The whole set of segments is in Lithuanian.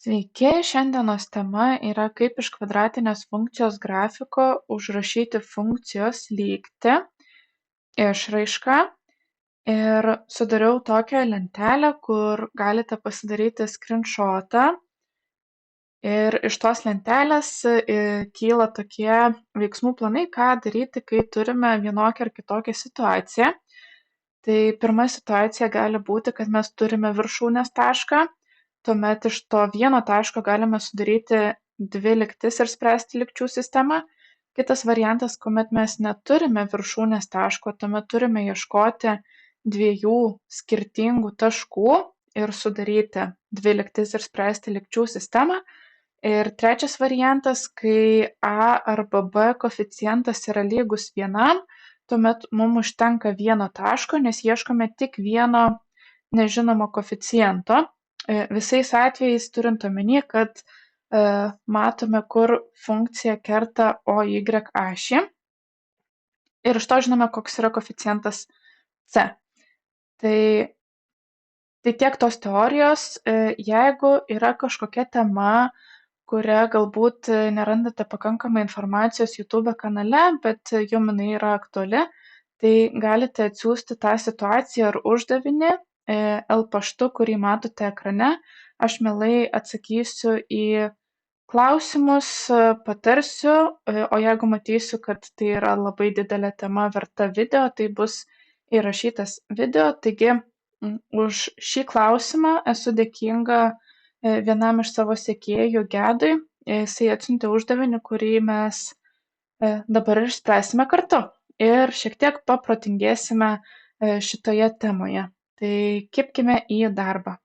Sveiki, šiandienos tema yra kaip iš kvadratinės funkcijos grafiko užrašyti funkcijos lygtį išraišką. Ir sudariau tokią lentelę, kur galite pasidaryti skrinšotą. Ir iš tos lentelės kyla tokie veiksmų planai, ką daryti, kai turime vienokią ar kitokią situaciją. Tai pirma situacija gali būti, kad mes turime viršūnės tašką, tuomet iš to vieno taško galime sudaryti dvi lygtis ir spręsti lygčių sistemą. Kitas variantas, kuomet mes neturime viršūnės taško, tuomet turime ieškoti dviejų skirtingų taškų ir sudaryti dvi lygtis ir spręsti lygčių sistemą. Ir trečias variantas, kai a arba b koeficientas yra lygus vienam, tuomet mums užtenka vieno taško, nes ieškome tik vieno nežinomo koeficiento. Visais atvejais turint omeny, kad matome, kur funkcija kerta OY ašį. Ir iš to žinome, koks yra koeficientas C. Tai tiek tos teorijos. Jeigu yra kažkokia tema, kuria galbūt nerandate pakankamai informacijos YouTube kanale, bet jum jinai yra aktuali, tai galite atsiųsti tą situaciją ar uždavinį L paštu, kurį matote ekrane. Aš mielai atsakysiu į klausimus, patarsiu, o jeigu matysiu, kad tai yra labai didelė tema verta video, tai bus įrašytas video. Taigi už šį klausimą esu dėkinga vienam iš savo sekėjų Gedui. Jisai atsiuntė uždavinį, kurį mes dabar ir spręsime kartu. Ir šiek tiek paprotingėsime šitoje temoje. Tai kibkime į darbą.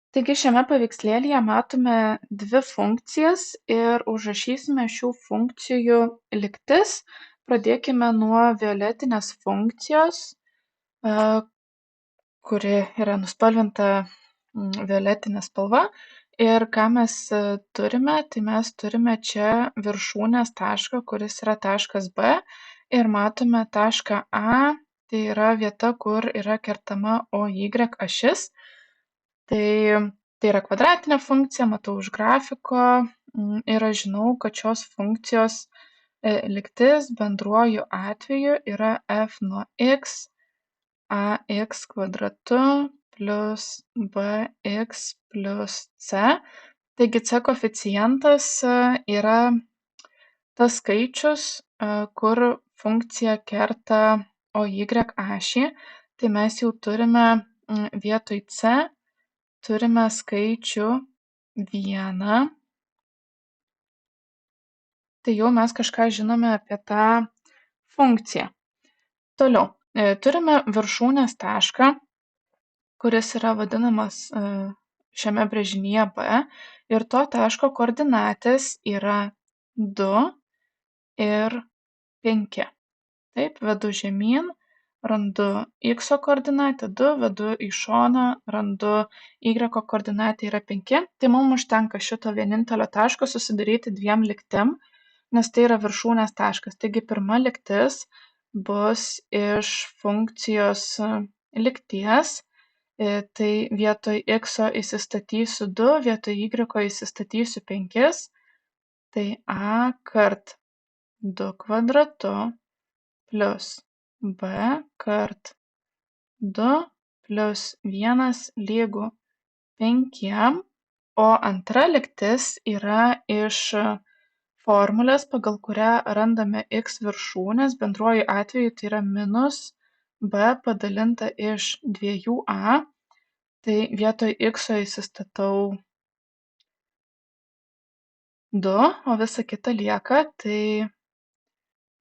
Taigi šiame paveikslėlyje matome dvi funkcijas ir užrašysime šių funkcijų lygtis. Pradėkime nuo violetinės funkcijos, kuri yra nuspalvinta violetinė spalva. Ir ką mes turime, tai mes turime čia viršūnės tašką, kuris yra taškas B. Ir matome tašką A, tai yra vieta, kur yra kertama OY ašis. Tai yra kvadratinė funkcija, matau iš grafiko. Ir aš žinau, kad šios funkcijos lygtis bendruoju atveju yra f nuo x ax kvadratu plus bx plus c. Taigi c koeficientas yra tas skaičius, kur funkcija kerta OY ašį. Tai mes jau turime vietoj c turime skaičių 1. Tai jau mes kažką žinome apie tą funkciją. Toliau. Turime viršūnės tašką, kuris yra vadinamas šiame brėžinyje B, ir to taško koordinatės yra 2 ir 5. Taip, vedu žemyn, randu x koordinatę 2, vedu į šoną, randu y koordinatė yra 5. Tai mums užtenka šito vienintelio taško susidaryti dviem lygtim, nes tai yra viršūnės taškas. Taigi pirma lygtis bus iš funkcijos lygties. Tai vietoj x įsistatysiu 2, vietoj y įsistatysiu 5. Tai a kart 2 kvadratu plus b kart 2 plus 1 lygu 5. O antra lygtis yra iš formulės, pagal kurią randame x viršūnės. Bendruoju atveju tai yra minus b padalinta iš 2a. Tai vietoj x įsistatau 2, o visa kita lieka. Tai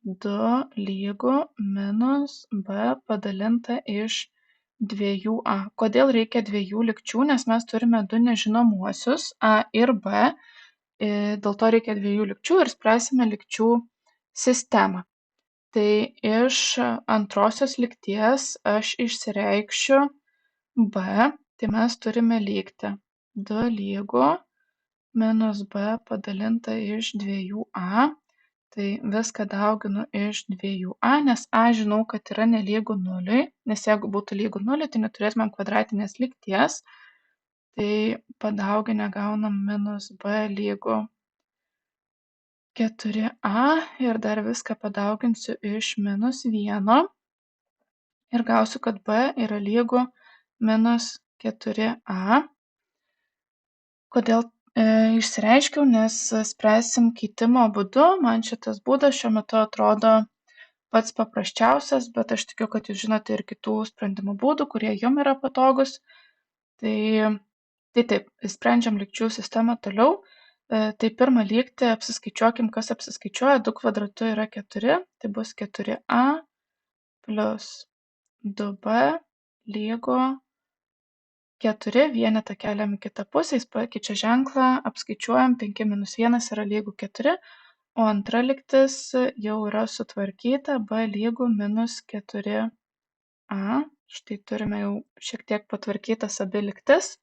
2 lygu minus b padalinta iš 2a. Kodėl reikia dviejų lygčių? Nes mes turime du nežinomuosius, a ir b. Dėl to reikia dviejų lygčių ir spręsime lygčių sistemą. Tai iš antrosios lygties aš išsireikšiu b, tai mes turime lygtį 2 lygu minus b padalinta iš 2a. Tai viską dauginu iš 2a, nes a žinau, kad yra nelygu 0, nes jeigu būtų lygu 0, tai neturėtumėm kvadratinės lygties. Tai padauginę gaunam minus b lygu 4a ir dar viską padauginsiu iš minus 1 ir gausiu, kad b yra lygu minus 4a. Kodėl išsireiškiau, nes spręsim keitimo būdu. Man šitas būdas šiuo metu atrodo pats paprasčiausias, bet aš tikiu, kad jūs žinote ir kitų sprendimo būdų, kurie jum yra patogus. Tai taip, sprendžiam lygčių sistemą toliau. Tai pirmą lygtį apsiskaičiuokim, kas apsiskaičiuoja. 2 kvadratu yra 4, tai bus 4a plus 2b lygu 4, vienetą keliam į kitą pusę, jis pakeičia ženklą, apskaičiuojam, 5 minus 1 yra lygu 4, o antra lygtis jau yra sutvarkyta, b lygu minus 4a. Štai turime jau šiek tiek patvarkytas abi lygtis.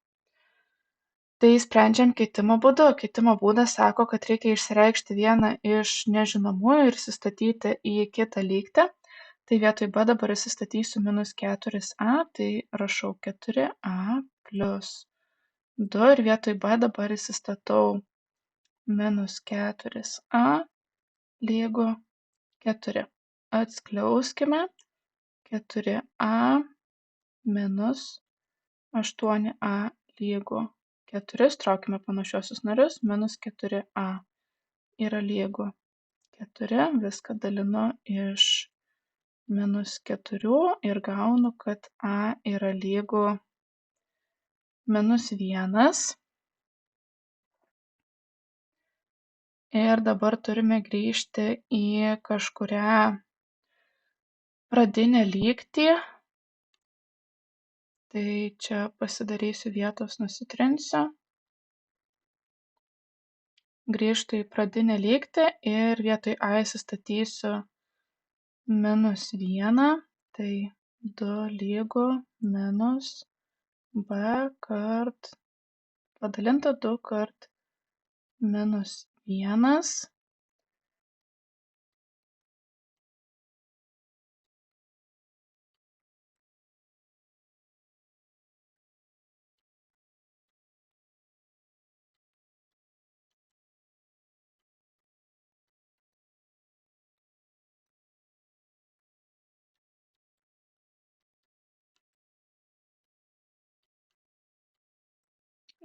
Tai sprendžiam keitimo būdu. Keitimo būdas sako, kad reikia išsireikšti vieną iš nežinomųjų ir įsistatyti į kitą lygtį. Tai vietoj b dabar įsistatysiu minus 4a, tai rašau 4a plus 2 ir vietoj b dabar įsistatau minus 4a lygu 4. Atskliauskime 4a minus 8a lygu 4, traukime panašiuosius narius, minus 4a yra lygu 4, viską dalinu iš minus 4 ir gaunu, kad a yra lygu minus 1. Ir dabar turime grįžti į kažkurią pradinę lygtį. Tai čia pasidarysiu vietos, nusitrinsiu. Grįžtu į pradinę lygtį ir vietoj a įsistatysiu minus 1, tai 2 lygu minus b kart padalinta 2 kart minus 1.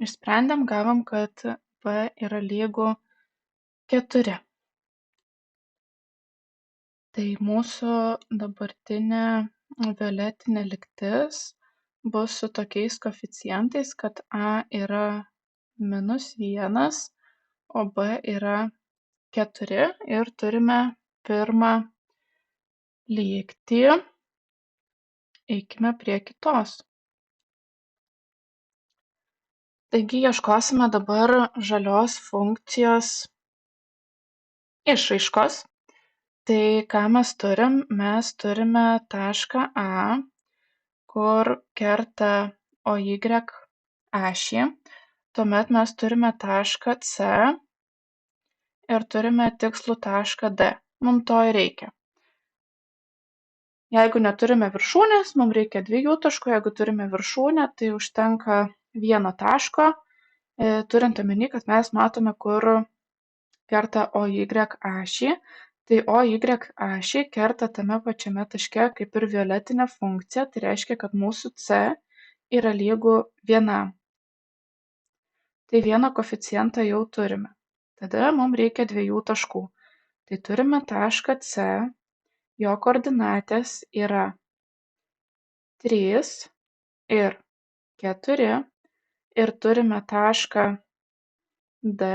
Išsprendėm, gavom, kad b yra lygu 4. Tai mūsų dabartinė violetinė lygtis bus su tokiais koeficientais, kad a yra minus 1, o b yra 4 ir turime pirmą lygtį. Eikime prie kitos. Taigi ieškosime dabar žalios funkcijos išraiškos. Tai ką mes turim? Mes turime tašką A, kur kerta OY ašį. Tuomet mes turime tašką C ir turime tikslų tašką D. Mums to ir reikia. Jeigu neturime viršūnės, mums reikia 2 taškų. Jeigu turime viršūnę, tai užtenka vieno taško, turint omeny, kad mes matome, kur kerta OY ašį. Tai OY ašį kerta tame pačiame taške kaip ir violetinė funkcija. Tai reiškia, kad mūsų C yra lygu 1. Tai vieną koeficientą jau turime. Tada mums reikia 2 taškų. Tai turime tašką C, jo koordinatės yra 3 ir 4 ir turime tašką D,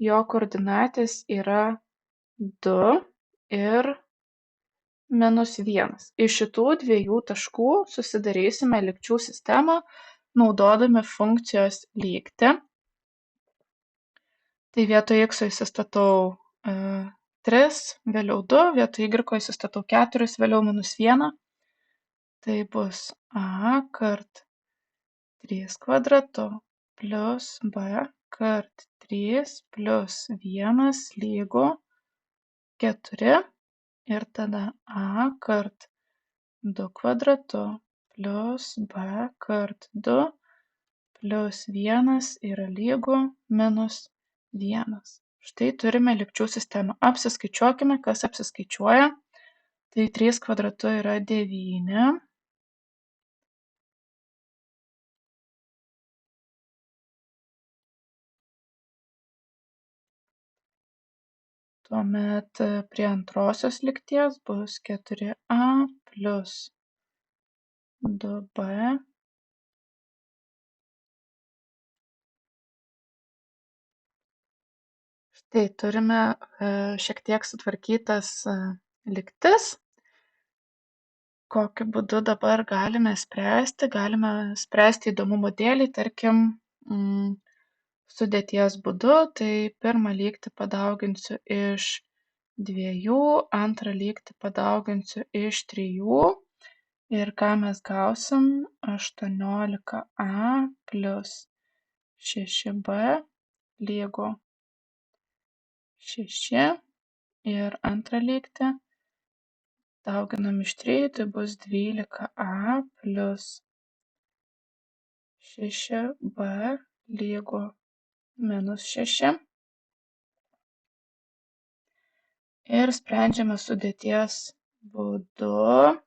jo koordinatės yra 2 ir minus 1. Iš šitų 2 taškų susidarysime lygčių sistemą, naudodami funkcijos lygtį. Tai vietoj x įsistatau 3, vėliau 2, vietoj y įsistatau 4, vėliau minus 1. Tai bus a kart 3 kvadratu plus b kart 3 plus 1 lygu 4 ir tada a kart 2 kvadratu plius b kart 2 plius 1 yra lygu minus 1. Štai turime lygčių sistemą. Apsiskaičiuokime, kas apsiskaičiuoja. Tai 3 kvadratu yra 9. Tuomet prie antrosios lygties bus 4a plius 2b. Štai turime šiek tiek sutvarkytas lygtis. Kokiu būdu dabar galime spręsti? Galime spręsti įdomumo dėlei, tarkim, sudėties būdu. Tai pirmą lygtį padauginsiu iš 2, antrą lygtį padauginsiu iš 3. Ir ką mes gausim? 18a plius 6b lygu 6. Ir antrą lygtį dauginam iš 3, tai bus 12a plius 6b lygu minus 6. Ir sprendžiame sudėties būdu.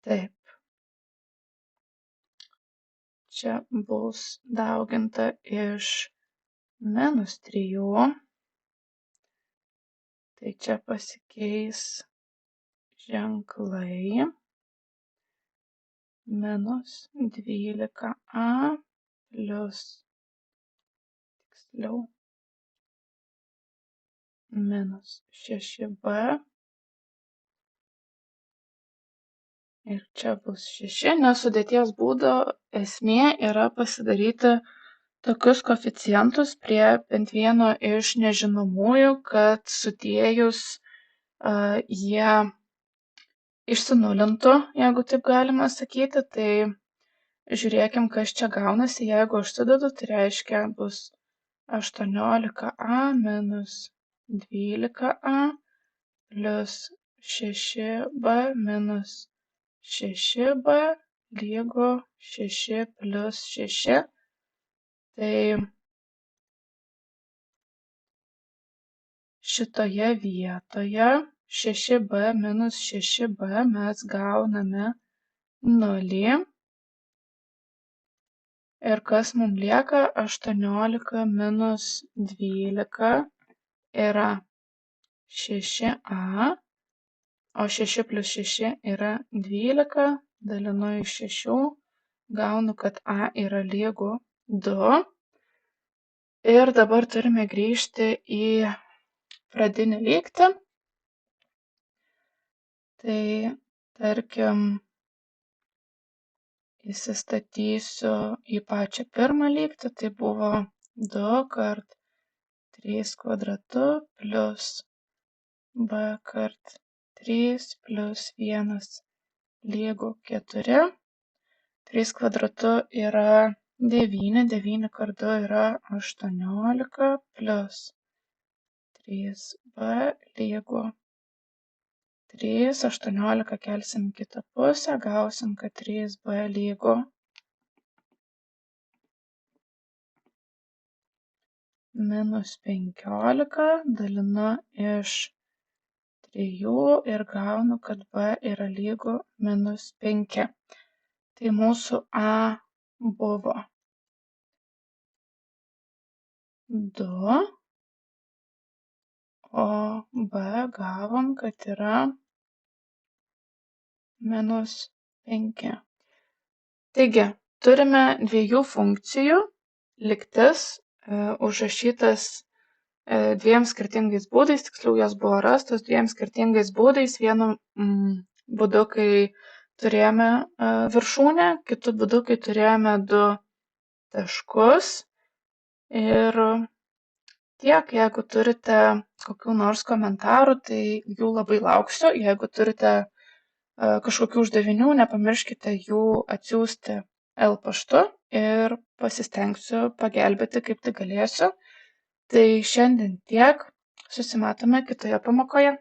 Taip. Čia bus dauginta iš minus 3. Tai čia pasikeis ženklai. Minus 12a plius, tiksliau, minus 6b. Ir čia bus 6, nes sudėties būdo esmė yra pasidaryti tokius koeficientus prie bent vieno iš nežinomųjų, kad sudėjus jie išsinulintų, jeigu taip galima sakyti. Tai žiūrėkim, kas čia gaunasi. Jeigu aš sudedu, tai reiškia bus 18a minus 12a plius 6b minus 6b lygu 6 plius 6. Tai šitoje vietoje 6b minus 6b mes gauname 0. Ir kas mums lieka? 18 minus 12 yra 6a, o 6 plus 6 yra 12, dalinu iš 6, gaunu, kad a yra lygu 2. Ir dabar turime grįžti į pradinį lygtį. Tai tarkim, įsistatysiu į pačią pirmą lygtį, tai buvo 2 kart 3 kvadratu plius b kart 3 plius 1 lygu 4. 3 kvadratu yra 9, 9 kart 2 yra 18 plius 3b lygu 3, 18 kelsim į kitą pusę, gausim, kad 3b lygu minus 15, dalinu iš 3 ir gaunu, kad b yra lygu minus 5. Tai mūsų a buvo 2, o b gavom, kad yra minus 5. Taigi, turime dviejų funkcijų lygtis užrašytas dviem skirtingais būdais, tiksliau jos buvo rastos dviem skirtingais būdais. Vienu būdu, kai turėjome viršūnę, kitu būdu, kai turėjome 2 taškus. Ir tiek, jeigu turite kokių nors komentarų, tai jų labai lauksiu. Jeigu turite kažkokių uždavinių, nepamirškite jų atsiųsti paštu ir pasistengsiu pagelbėti, kaip tai galėsiu. Tai šiandien tiek. Susimatome kitoje pamokoje.